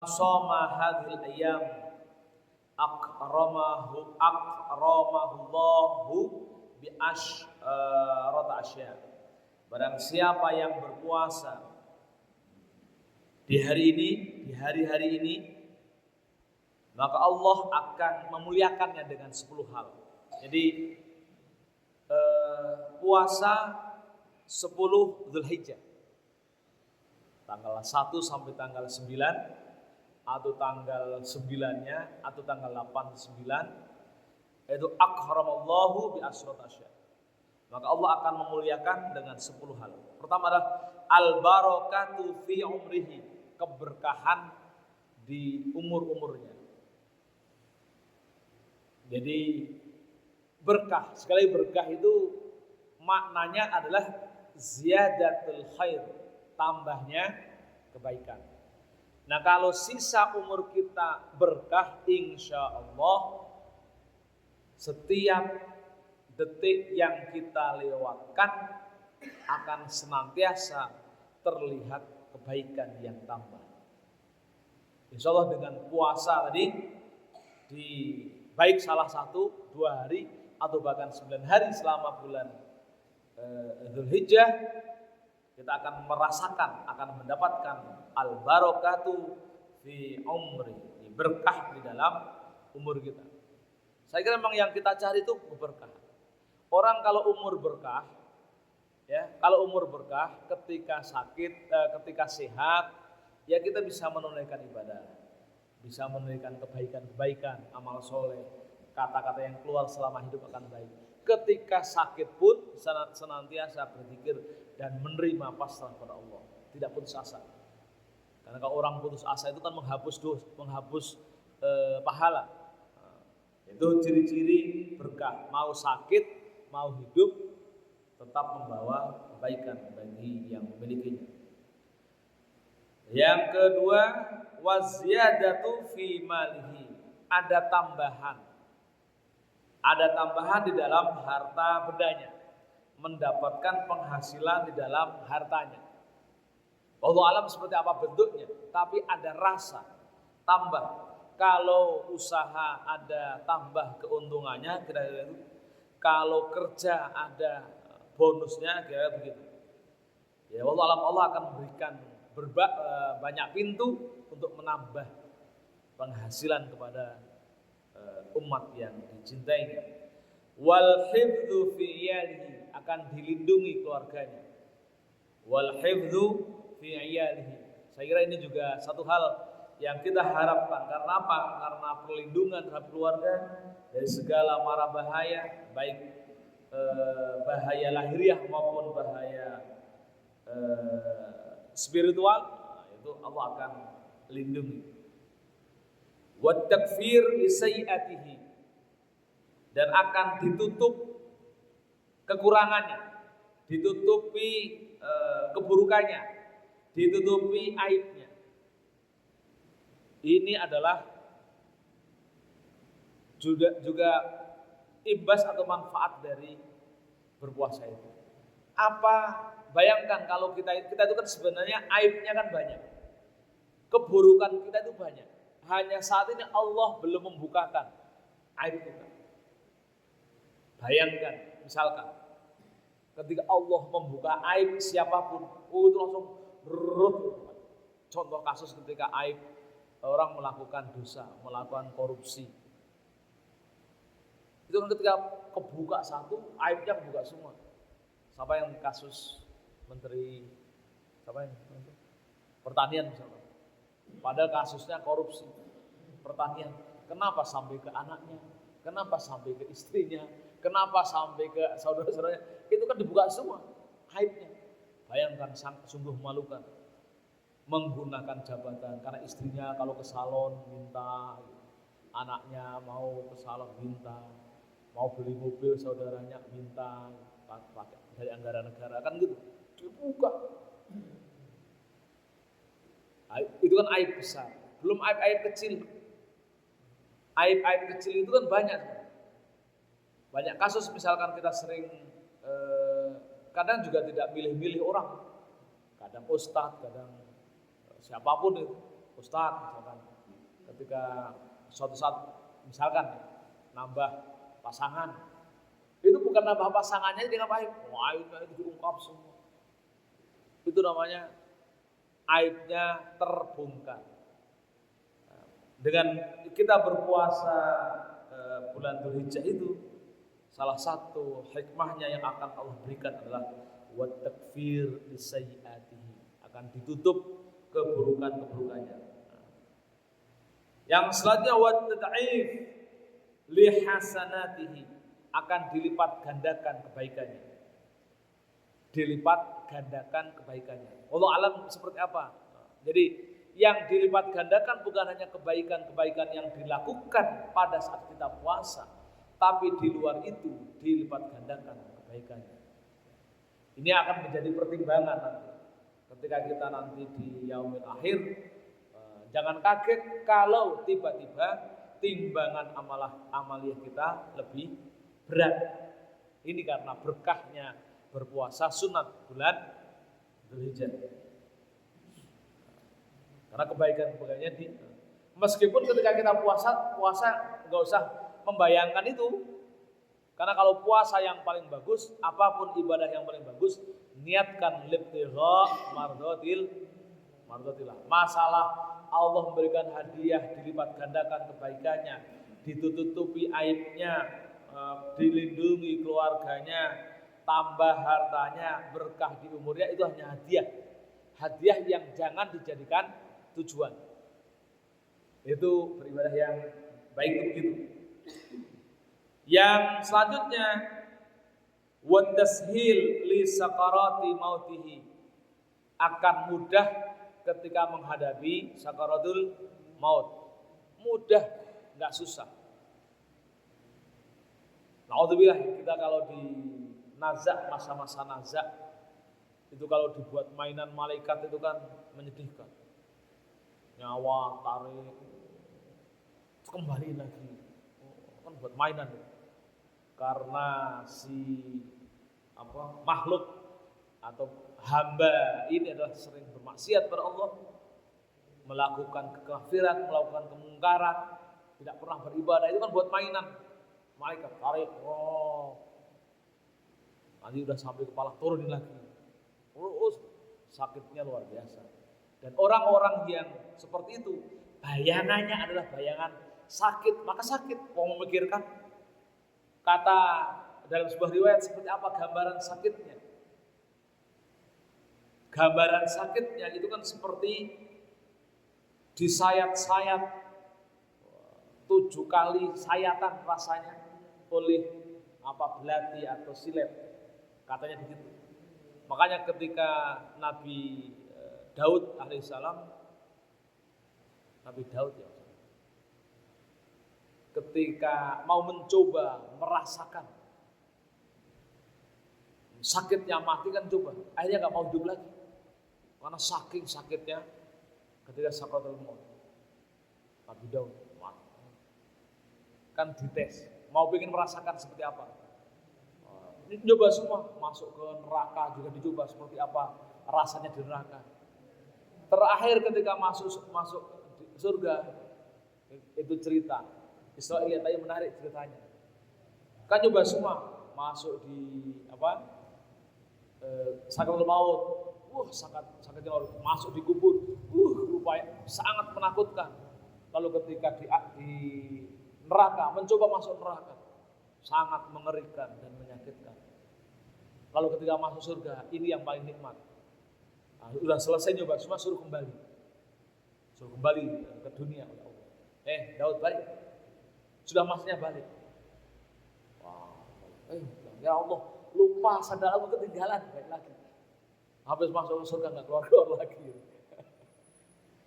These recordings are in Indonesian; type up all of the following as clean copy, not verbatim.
Soma hadhil ayyam akramahullahu bi asyrata asya. Barang siapa yang berpuasa di hari-hari ini, maka Allah akan memuliakannya dengan 10 hal. Jadi puasa 10 Dzulhijjah, tanggal 1 sampai tanggal 9, atau tanggal 9-nya atau tanggal 8 9, itu akramallahu bi asyrata asya. Maka Allah akan memuliakan dengan 10 hal. Pertama adalah al-barakatu fi umrihi, keberkahan di umur-umurnya. Jadi berkah, sekali berkah itu maknanya adalah ziyadatul khair, tambahnya kebaikan. Nah, kalau sisa umur kita berkah, insya Allah setiap detik yang kita lewatkan akan senantiasa terlihat kebaikan yang tambah. Insya Allah dengan puasa tadi, di baik salah 1, 2 hari atau bahkan 9 hari selama bulan Dzulhijjah, kita akan merasakan, akan mendapatkan al-barakatu fi umri, berkah di dalam umur kita. Saya kira memang yang kita cari itu keberkahan. Orang kalau umur berkah, ya, kalau umur berkah, ketika sakit, ketika sehat, ya kita bisa menunaikan ibadah, bisa menunaikan kebaikan-kebaikan, amal soleh, kata-kata yang keluar selama hidup akan baik. Ketika sakit pun senantiasa berzikir dan menerima pasrah pada Allah, tidak putus asa. Karena kalau orang putus asa itu kan menghapus pahala. Itu ciri-ciri berkah. Mau sakit, mau hidup, tetap membawa kebaikan bagi yang memilikinya. Yang kedua, waziyadatu fi malihi, ada tambahan. Ada tambahan di dalam harta bendanya, mendapatkan penghasilan di dalam hartanya. Wallahu alam seperti apa bentuknya, tapi ada rasa tambah. Kalau usaha ada tambah keuntungannya, kira-kira itu. Kalau kerja ada bonusnya, kira-kira begitu. Ya, wallahu alam, Allah akan memberikan banyak pintu untuk menambah penghasilan kepada umat yang dicintainya. Wal hifdzu fi iyalihi, akan dilindungi keluarganya. Wal hifdzu fi iyalihi. Saya kira ini juga satu hal yang kita harapkan. Karena apa? Karena perlindungan terhadap keluarga dari segala mara bahaya, baik bahaya lahiriah maupun bahaya spiritual, itu Allah akan lindungi. Wa takfir li sayyi'atihi, dan akan ditutup kekurangannya, ditutupi keburukannya, ditutupi aibnya. Ini adalah juga imbas atau manfaat dari berpuasa itu. Apa? Bayangkan kalau kita itu kan sebenarnya aibnya kan banyak, keburukan kita itu banyak. Hanya saat ini Allah belum membukakan aib kita. Bayangkan, misalkan ketika Allah membuka aib siapapun, itu langsung rut. Contoh kasus ketika aib orang melakukan dosa, melakukan korupsi. Itu kan ketika kebuka satu, aibnya kebuka semua. Siapa yang kasus menteri, siapa yang pertanian misalnya. Padahal kasusnya korupsi pertanian. Kenapa sampai ke anaknya? Kenapa sampai ke istrinya? Kenapa sampai ke saudara-saudaranya? Itu kan dibuka semua aibnya. Bayangkan, sungguh memalukan. Menggunakan jabatan karena istrinya kalau ke salon minta, anaknya mau ke salon minta, mau beli mobil saudaranya minta, pakai dari anggaran negara, kan gitu. Dibuka. Itu kan aib besar. Belum aib-aib kecil. Aib-aib kecil itu kan banyak. Banyak kasus misalkan kita sering kadang juga tidak milih-milih orang. Kadang ustadz, kadang siapapun itu. Ustadz misalkan, ketika suatu saat misalkan nambah pasangan, itu bukan nambah pasangannya dia ngapain? Wah, itu diungkap semua. Itu namanya aibnya terbongkar. Dengan kita berpuasa bulan Dzulhijjah itu, salah satu hikmahnya yang akan Allah berikan adalah wa takfir lisayyiatihi, akan ditutup keburukan-keburukannya. Yang selanjutnya wa tad'if li hasanatihi, akan dilipat gandakan kebaikannya. Dilipat gandakan kebaikannya. Allah alam seperti apa? Jadi yang dilipat gandakan bukan hanya kebaikan-kebaikan yang dilakukan pada saat kita puasa, tapi di luar itu dilipat gandakan kebaikannya. Ini akan menjadi pertimbangan nanti. Ketika kita nanti di yaumil akhir, jangan kaget kalau tiba-tiba timbangan amaliyah kita lebih berat. Ini karena berkahnya berpuasa sunat bulan Dzulhijjah. Karena kebaikan-kebaikannya meskipun ketika kita puasa nggak usah membayangkan itu. Karena kalau puasa yang paling bagus, apapun ibadah yang paling bagus, niatkan libtigha mardatillah. Masalah Allah memberikan hadiah, dilipat gandakan kebaikannya, ditutupi aibnya, dilindungi keluarganya, tambah hartanya, berkah di umurnya, itu hanya hadiah. Hadiah yang jangan dijadikan tujuan. Itu beribadah yang baik itu begitu. Yang selanjutnya wa tashil li sakarati mautihi, akan mudah ketika menghadapi sakaratul maut. Mudah, enggak susah. Naudzubillah, kita kalau di nazak, masa-masa nazak itu kalau dibuat mainan malaikat itu kan menyedihkan. Nyawa tarik kembali lagi, kan buat mainan. Karena si makhluk atau hamba ini adalah sering bermaksiat kepada Allah, melakukan kekafiran, melakukan kemungkaran, tidak pernah beribadah, itu kan buat mainan. Malaikat tarik, nanti udah sampai kepala turunin lagi, terus sakitnya luar biasa. Dan orang-orang yang seperti itu, bayangannya adalah bayangan sakit, maka sakit. Mau memikirkan, kata dalam sebuah riwayat, seperti apa gambaran sakitnya? Gambaran sakitnya itu kan seperti disayat-sayat 7 kali sayatan rasanya oleh belati atau silet, katanya begitu. Makanya ketika Nabi Daud alaihissalam, Nabi Daud ya, ketika mau mencoba merasakan sakitnya mati kan coba, akhirnya nggak mau hidup lagi karena saking sakitnya ketika sakaratul maut. Nabi Daud kan dites, mau ingin merasakan seperti apa. Ini coba semua, masuk ke neraka juga dicoba seperti apa rasanya di neraka. Terakhir ketika masuk surga, itu cerita Israiliyat tadi menarik ceritanya. Kan coba semua masuk di sakaratul maut, sakitnya masuk di kubur, rupanya sangat menakutkan. Lalu ketika di neraka, mencoba masuk neraka, sangat mengerikan dan menyakitkan. Lalu ketika masuk surga, ini yang paling nikmat. Udah selesai nyoba semua, suruh kembali ke dunia oleh Allah. Daud balik, sudah masnya balik. Ya Allah, lupa sadar aku ketinggalan, balik lagi. Habis masuk surga nggak keluar lagi.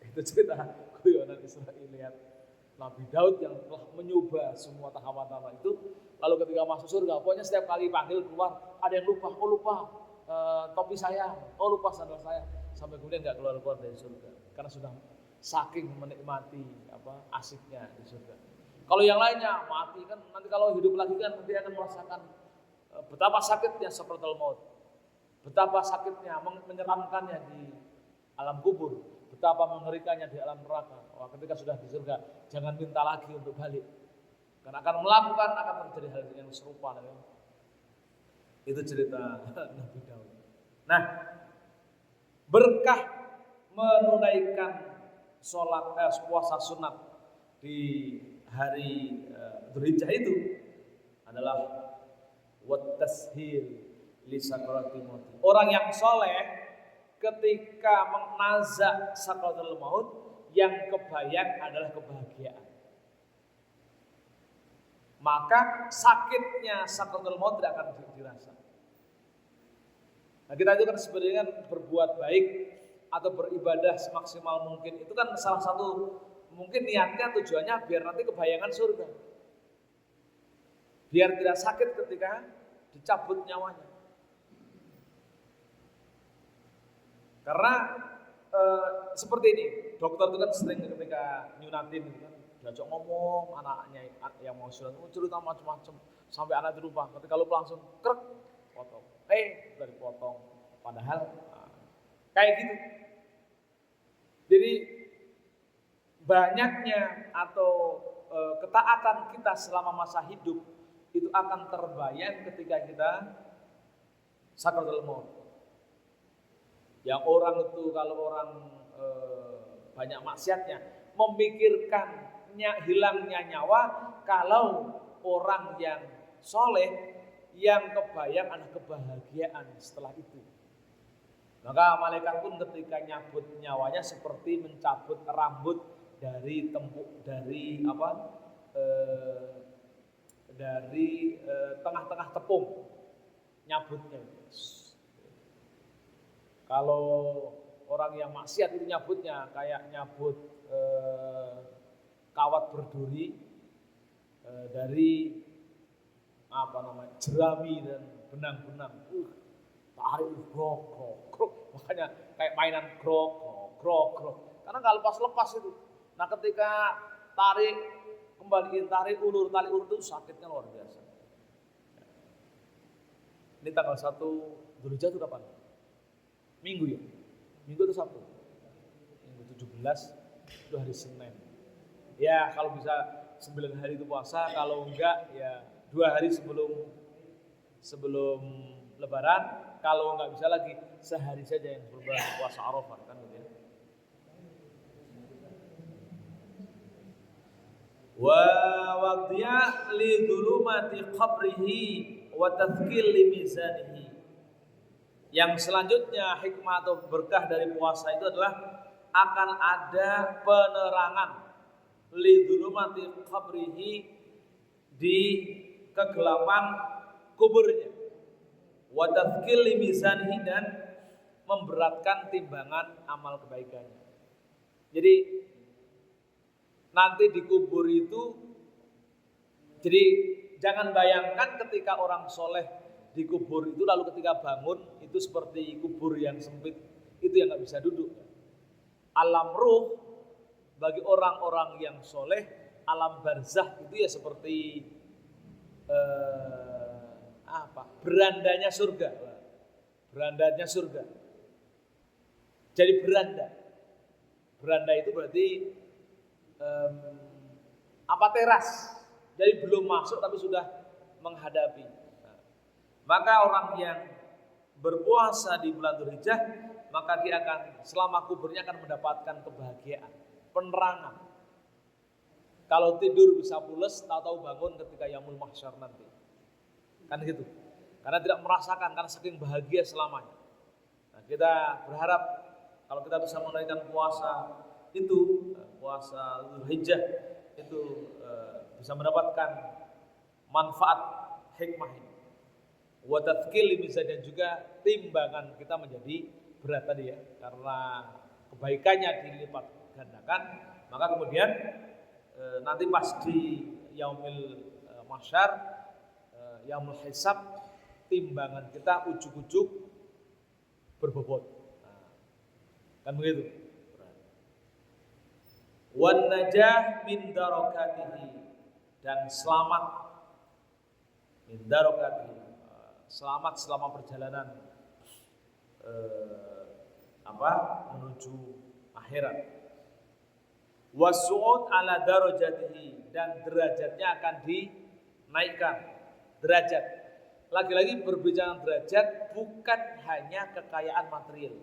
Itu cerita guyonan Israiliyat Nabi Daud yang telah mencoba semua tahapan-tahapan itu. Lalu ketika masuk surga, pokoknya setiap kali panggil keluar, ada yang lupa, topi saya, lupa sandal saya, sampai kemudian nggak keluar dari surga, karena sudah saking menikmati asiknya di surga. Kalau yang lainnya mati kan, nanti kalau hidup lagi kan nanti akan merasakan betapa sakitnya sakaratul maut, betapa sakitnya menyeramkannya di alam kubur, betapa mengerikannya di alam neraka. Wah, ketika sudah di surga, jangan minta lagi untuk balik. Karena akan melakukan, akan terjadi hal yang serupa. Itu cerita Nabi Daud. Nah, berkah menunaikan puasa sunat di hari Dzulhijjah itu adalah wat-tashil li sakaratil maut. Orang yang soleh ketika menazak sakaratul maut, yang kebayang adalah kebahagiaan. Maka sakitnya sakaratul maut tidak akan dirasa. Nah, kita itu kan sebenarnya berbuat baik atau beribadah semaksimal mungkin, itu kan salah satu mungkin niatnya, tujuannya biar nanti kebayangan surga, biar tidak sakit ketika dicabut nyawanya. Karena seperti ini, dokter itu kan sering ketika nyunatin gitu kan, diajak ngomong anaknya yang mau sunat, cerita macam-macam sampai anak itu lupa. Ketika lu langsung krek potong, udah dipotong, padahal kayak gitu. Jadi banyaknya atau ketaatan kita selama masa hidup itu akan terbayang ketika kita sakaratul maut. Yang orang itu kalau orang banyak maksiatnya memikirkan hilangnya nyawa, kalau orang yang soleh yang kebayang adalah kebahagiaan setelah itu. Maka malaikat pun ketika nyabut nyawanya seperti mencabut rambut dari tengah-tengah tepung, nyabutnya. Kalau orang yang maksiat itu nyabutnya kayak nyabut kawat berduri dari jerami dan benang-benang. Tarik grok, makanya kayak mainan grok. Karena kalau pas lepas itu, nah ketika kembaliin tarik ulur, tali ulur itu sakitnya luar biasa. Ini tanggal 1 Dzulhijjah itu kapan? Minggu ya? Minggu itu Sabtu? Minggu 17 itu hari Senin. Ya kalau bisa 9 hari itu puasa, kalau enggak ya 2 hari sebelum Lebaran. Kalau nggak bisa lagi sehari saja yang sebelum puasa Arafah kan gitu ya. Wa waqtiya li dhulumati qabrihi wa tadhkil li mizanihi. Yang selanjutnya hikmah atau berkah dari puasa itu adalah akan ada penerangan li dhulumati qabrihi, di kegelapan kuburnya. Wa tadhkil li mizanihi, dan memberatkan timbangan amal kebaikannya. Jadi nanti di kubur itu, jadi jangan bayangkan ketika orang soleh di kubur itu lalu ketika bangun itu seperti kubur yang sempit, itu yang nggak bisa duduk. Alam ruh bagi orang-orang yang soleh, alam barzah itu ya seperti berandanya surga. Jadi beranda itu berarti teras. Jadi belum masuk tapi sudah menghadapi. Maka orang yang berpuasa di bulan Dzulhijjah, maka dia akan selama kuburnya akan mendapatkan kebahagiaan, penerangan. Kalau tidur bisa pules, tahu-tahu bangun ketika yaumul mahsyar nanti. Kan gitu. Karena tidak merasakan, karena saking bahagia selamanya. Nah, kita berharap kalau kita bisa menunaikan puasa itu, puasa Dzulhijjah itu bisa mendapatkan manfaat hikmah ini. Wa tadhkil mizan, dan juga timbangan kita menjadi berat tadi ya, karena kebaikannya dilipat gandakan, maka kemudian nanti pas di yaumil mahsyar, yaumul hisab, timbangan kita ujuk-ujuk berbobot. Nah, kan begitu. Wan najah min darakatihi, dan selamat min darakatihi, selamat selama perjalanan menuju akhirat. Wasu'ud ala darajatihi, dan derajatnya akan dinaikkan. Derajat. Lagi-lagi berbicara derajat bukan hanya kekayaan material.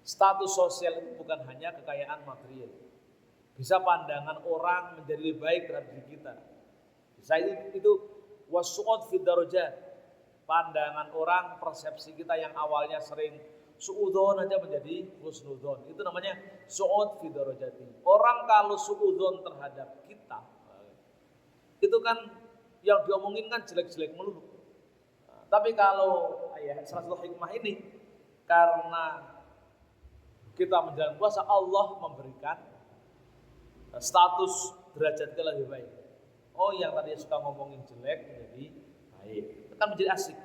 Status sosial itu bukan hanya kekayaan material. Bisa pandangan orang menjadi lebih baik terhadap diri kita. Bisa itu wasu'ud fid darajat. Pandangan orang, persepsi kita yang awalnya sering su'udzon aja menjadi husnudzon. Itu namanya su'ud fid darajati. Orang kalau su'udzon terhadap kita, itu kan yang diomongin kan jelek-jelek melulu. Tapi kalau salah satu hikmah ini, karena kita menjalankan puasa, Allah memberikan status derajat kita lebih baik. Oh, yang tadi suka ngomongin jelek menjadi baik. Itu kan menjadi asik.